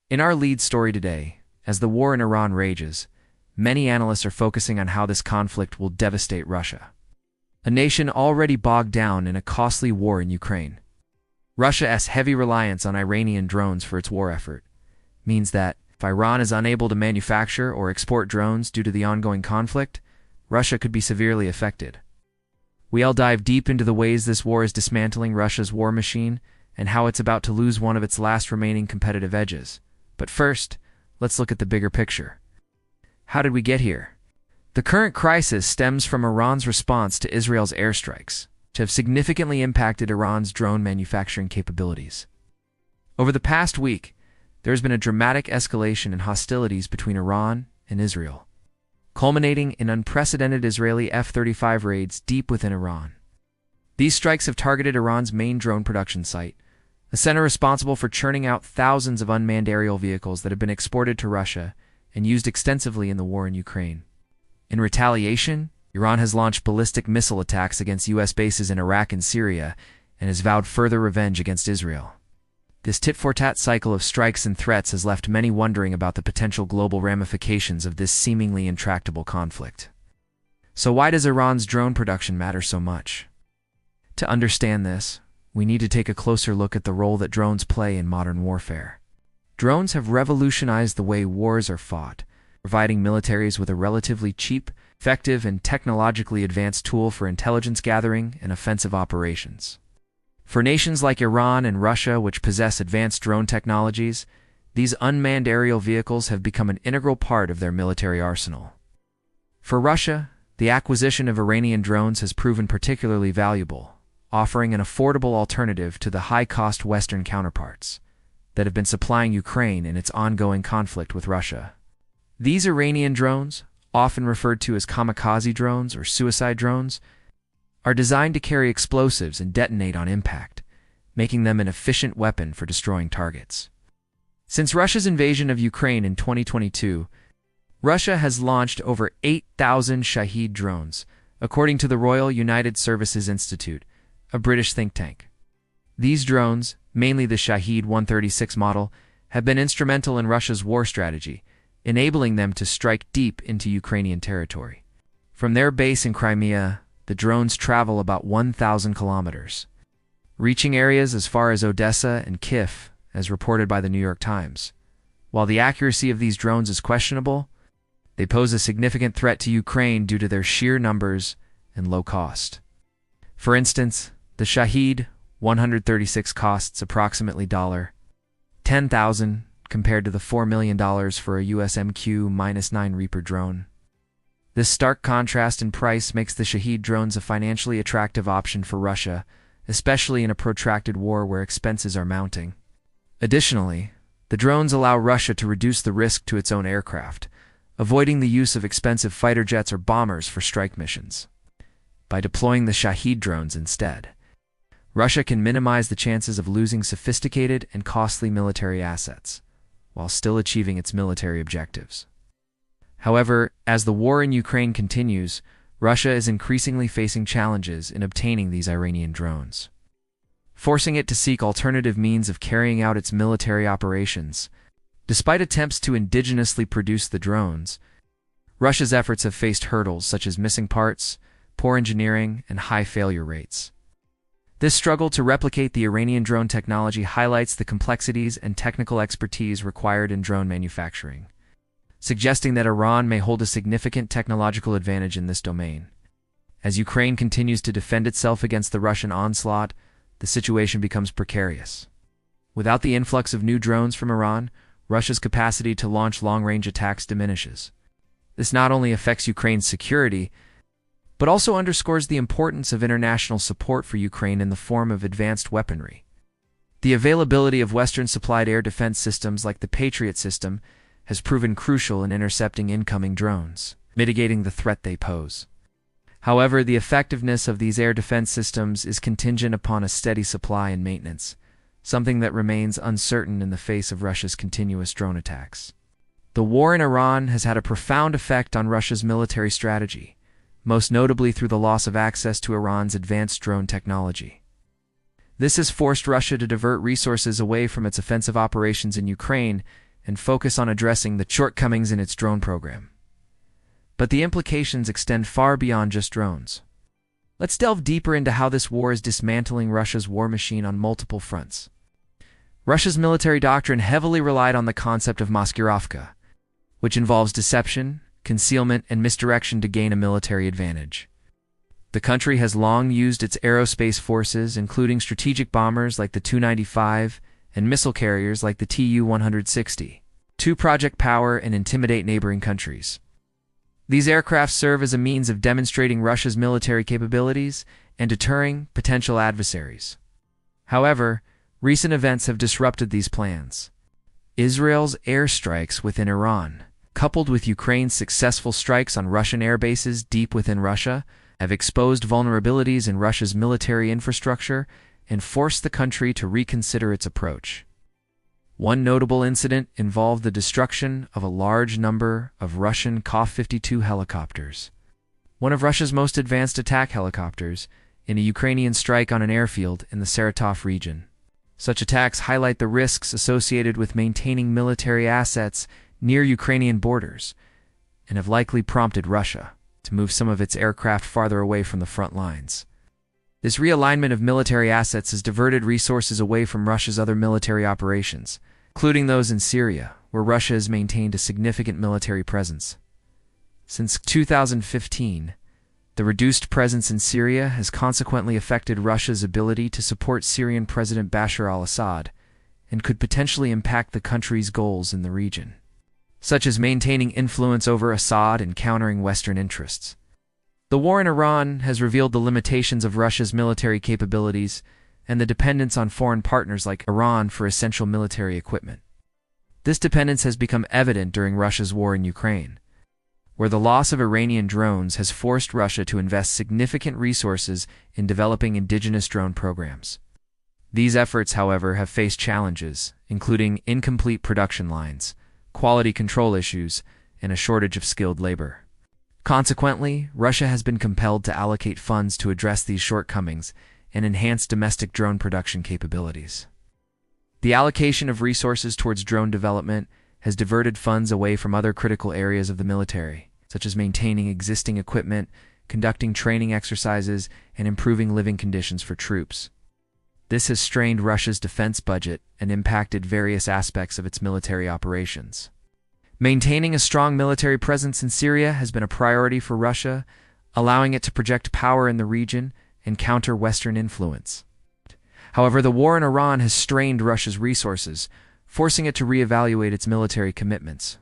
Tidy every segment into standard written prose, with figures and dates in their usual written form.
In our lead story today, as the war in Iran rages, many analysts are focusing on how this conflict will devastate Russia, a nation already bogged down in a costly war in Ukraine. Russia's heavy reliance on Iranian drones for its war effort means that if Iran is unable to manufacture or export drones due to the ongoing conflict, Russia could be severely affected. We'll dive deep into the ways this war is dismantling Russia's war machine and how it's about to lose one of its last remaining competitive edges. But first, let's look at the bigger picture. How did we get here? The current crisis stems from Iran's response to Israel's airstrikes, which have significantly impacted Iran's drone manufacturing capabilities. Over the past week, there has been a dramatic escalation in hostilities between Iran and Israel, culminating in unprecedented Israeli F-35 raids deep within Iran. These strikes have targeted Iran's main drone production site, a center responsible for churning out thousands of unmanned aerial vehicles that have been exported to Russia and used extensively in the war in Ukraine. In retaliation, Iran has launched ballistic missile attacks against U.S. bases in Iraq and Syria and has vowed further revenge against Israel. This tit-for-tat cycle of strikes and threats has left many wondering about the potential global ramifications of this seemingly intractable conflict. So why does Iran's drone production matter so much? To understand this, we need to take a closer look at the role that drones play in modern warfare. Drones have revolutionized the way wars are fought, providing militaries with a relatively cheap, effective, and technologically advanced tool for intelligence gathering and offensive operations. For nations like Iran and Russia, which possess advanced drone technologies, these unmanned aerial vehicles have become an integral part of their military arsenal. For Russia, the acquisition of Iranian drones has proven particularly valuable, offering an affordable alternative to the high-cost Western counterparts that have been supplying Ukraine in its ongoing conflict with Russia. These Iranian drones, often referred to as kamikaze drones or suicide drones, are designed to carry explosives and detonate on impact, making them an efficient weapon for destroying targets. Since Russia's invasion of Ukraine in 2022, Russia has launched over 8,000 Shahed drones, according to the Royal United Services Institute, a British think tank. These drones, mainly the Shahed 136 model, have been instrumental in Russia's war strategy, enabling them to strike deep into Ukrainian territory. From their base in Crimea, the drones travel about 1,000 kilometers, reaching areas as far as Odessa and Kyiv, as reported by the New York Times. While the accuracy of these drones is questionable, they pose a significant threat to Ukraine due to their sheer numbers and low cost. For instance, the Shahed 136 costs approximately $10,000 compared to the $4 million for a US MQ-9 Reaper drone. This stark contrast in price makes the Shahed drones a financially attractive option for Russia, especially in a protracted war where expenses are mounting. Additionally, the drones allow Russia to reduce the risk to its own aircraft, avoiding the use of expensive fighter jets or bombers for strike missions. By deploying the Shahed drones instead, Russia can minimize the chances of losing sophisticated and costly military assets, while still achieving its military objectives. However, as the war in Ukraine continues, Russia is increasingly facing challenges in obtaining these Iranian drones, forcing it to seek alternative means of carrying out its military operations. Despite attempts to indigenously produce the drones, Russia's efforts have faced hurdles such as missing parts, poor engineering, and high failure rates. This struggle to replicate the Iranian drone technology highlights the complexities and technical expertise required in drone manufacturing, suggesting that Iran may hold a significant technological advantage in this domain. As Ukraine continues to defend itself against the Russian onslaught, the situation becomes precarious. Without the influx of new drones from Iran, Russia's capacity to launch long-range attacks diminishes. This not only affects Ukraine's security, but also underscores the importance of international support for Ukraine in the form of advanced weaponry. The availability of Western-supplied air defense systems like the Patriot system has proven crucial in intercepting incoming drones, mitigating the threat they pose. However, the effectiveness of these air defense systems is contingent upon a steady supply and maintenance, something that remains uncertain in the face of Russia's continuous drone attacks. The war in Iran has had a profound effect on Russia's military strategy, most notably through the loss of access to Iran's advanced drone technology. This has forced Russia to divert resources away from its offensive operations in Ukraine and focus on addressing the shortcomings in its drone program. But the implications extend far beyond just drones. Let's delve deeper into how this war is dismantling Russia's war machine on multiple fronts. Russia's military doctrine heavily relied on the concept of maskirovka, which involves deception, concealment, and misdirection to gain a military advantage. The country has long used its aerospace forces, including strategic bombers like the Tu-95 and missile carriers like the Tu-160, to project power and intimidate neighboring countries. These aircraft serve as a means of demonstrating Russia's military capabilities and deterring potential adversaries. However, recent events have disrupted these plans. Israel's airstrikes within Iran, coupled with Ukraine's successful strikes on Russian air bases deep within Russia, have exposed vulnerabilities in Russia's military infrastructure and forced the country to reconsider its approach. One notable incident involved the destruction of a large number of Russian Kov-52 helicopters, one of Russia's most advanced attack helicopters, in a Ukrainian strike on an airfield in the Saratov region. Such attacks highlight the risks associated with maintaining military assets near Ukrainian borders and have likely prompted Russia to move some of its aircraft farther away from the front lines. This realignment of military assets has diverted resources away from Russia's other military operations, including those in Syria, where Russia has maintained a significant military presence. Since 2015, the reduced presence in Syria has consequently affected Russia's ability to support Syrian President Bashar al-Assad and could potentially impact the country's goals in the region, such as maintaining influence over Assad and countering Western interests. The war in Iran has revealed the limitations of Russia's military capabilities and the dependence on foreign partners like Iran for essential military equipment. This dependence has become evident during Russia's war in Ukraine, where the loss of Iranian drones has forced Russia to invest significant resources in developing indigenous drone programs. These efforts, however, have faced challenges, including incomplete production lines, quality control issues, and a shortage of skilled labor. Consequently, Russia has been compelled to allocate funds to address these shortcomings and enhance domestic drone production capabilities. The allocation of resources towards drone development has diverted funds away from other critical areas of the military, such as maintaining existing equipment, conducting training exercises, and improving living conditions for troops. This has strained Russia's defense budget and impacted various aspects of its military operations. Maintaining a strong military presence in Syria has been a priority for Russia, allowing it to project power in the region and counter Western influence. However, the war in Iran has strained Russia's resources, forcing it to reevaluate its military commitments.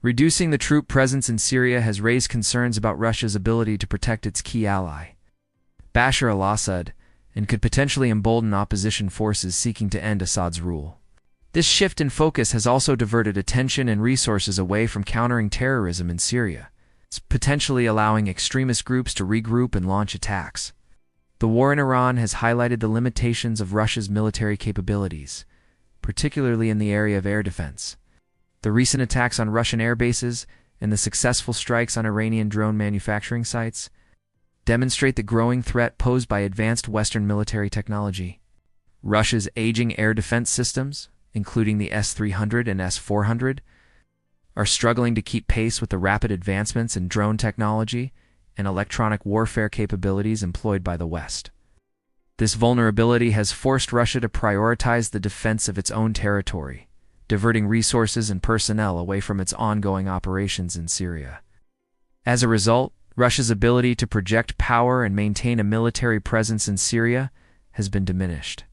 Reducing the troop presence in Syria has raised concerns about Russia's ability to protect its key ally, Bashar al-Assad, and could potentially embolden opposition forces seeking to end Assad's rule. This shift in focus has also diverted attention and resources away from countering terrorism in Syria, potentially allowing extremist groups to regroup and launch attacks. The war in Iran has highlighted the limitations of Russia's military capabilities, particularly in the area of air defense. The recent attacks on Russian air bases and the successful strikes on Iranian drone manufacturing sites demonstrate the growing threat posed by advanced Western military technology. Russia's aging air defense systems, including the S-300 and S-400, are struggling to keep pace with the rapid advancements in drone technology and electronic warfare capabilities employed by the West. This vulnerability has forced Russia to prioritize the defense of its own territory, diverting resources and personnel away from its ongoing operations in Syria. As a result, Russia's ability to project power and maintain a military presence in Syria has been diminished.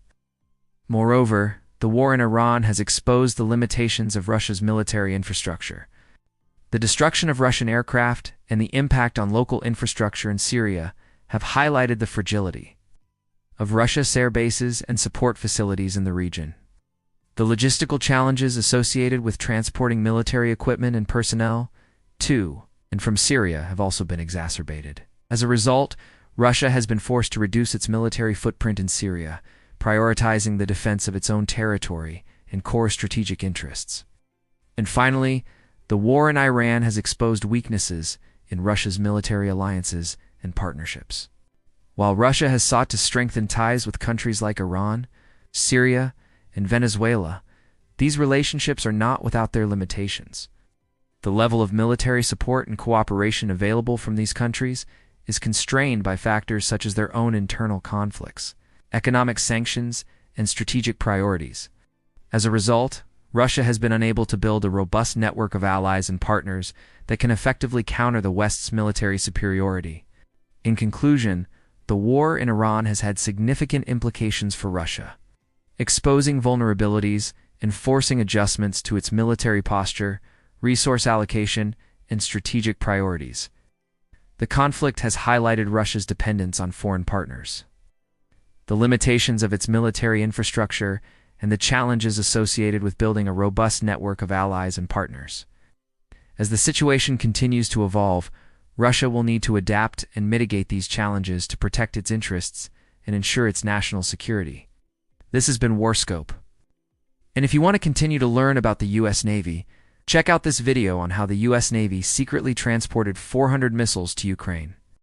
Moreover, the war in Iran has exposed the limitations of Russia's military infrastructure. The destruction of Russian aircraft and the impact on local infrastructure in Syria have highlighted the fragility of Russia's air bases and support facilities in the region. The logistical challenges associated with transporting military equipment and personnel to and from Syria have also been exacerbated. As a result, Russia has been forced to reduce its military footprint in Syria, prioritizing the defense of its own territory and core strategic interests. And finally, the war in Iran has exposed weaknesses in Russia's military alliances and partnerships. While Russia has sought to strengthen ties with countries like Iran, Syria, and Venezuela, These relationships are not without their limitations. The level of military support and cooperation available from these countries is constrained by factors such as their own internal conflicts, economic sanctions, and strategic priorities. As a result, Russia has been unable to build a robust network of allies and partners that can effectively counter the West's military superiority. In conclusion, the war in Iran has had significant implications for Russia, exposing vulnerabilities and forcing adjustments to its military posture, resource allocation, and strategic priorities. The conflict has highlighted Russia's dependence on foreign partners, the limitations of its military infrastructure, and the challenges associated with building a robust network of allies and partners. As the situation continues to evolve, Russia will need to adapt and mitigate these challenges to protect its interests and ensure its national security. This has been Warscope. And if you want to continue to learn about the U.S. Navy, check out this video on how the U.S. Navy secretly transported 400 missiles to Ukraine.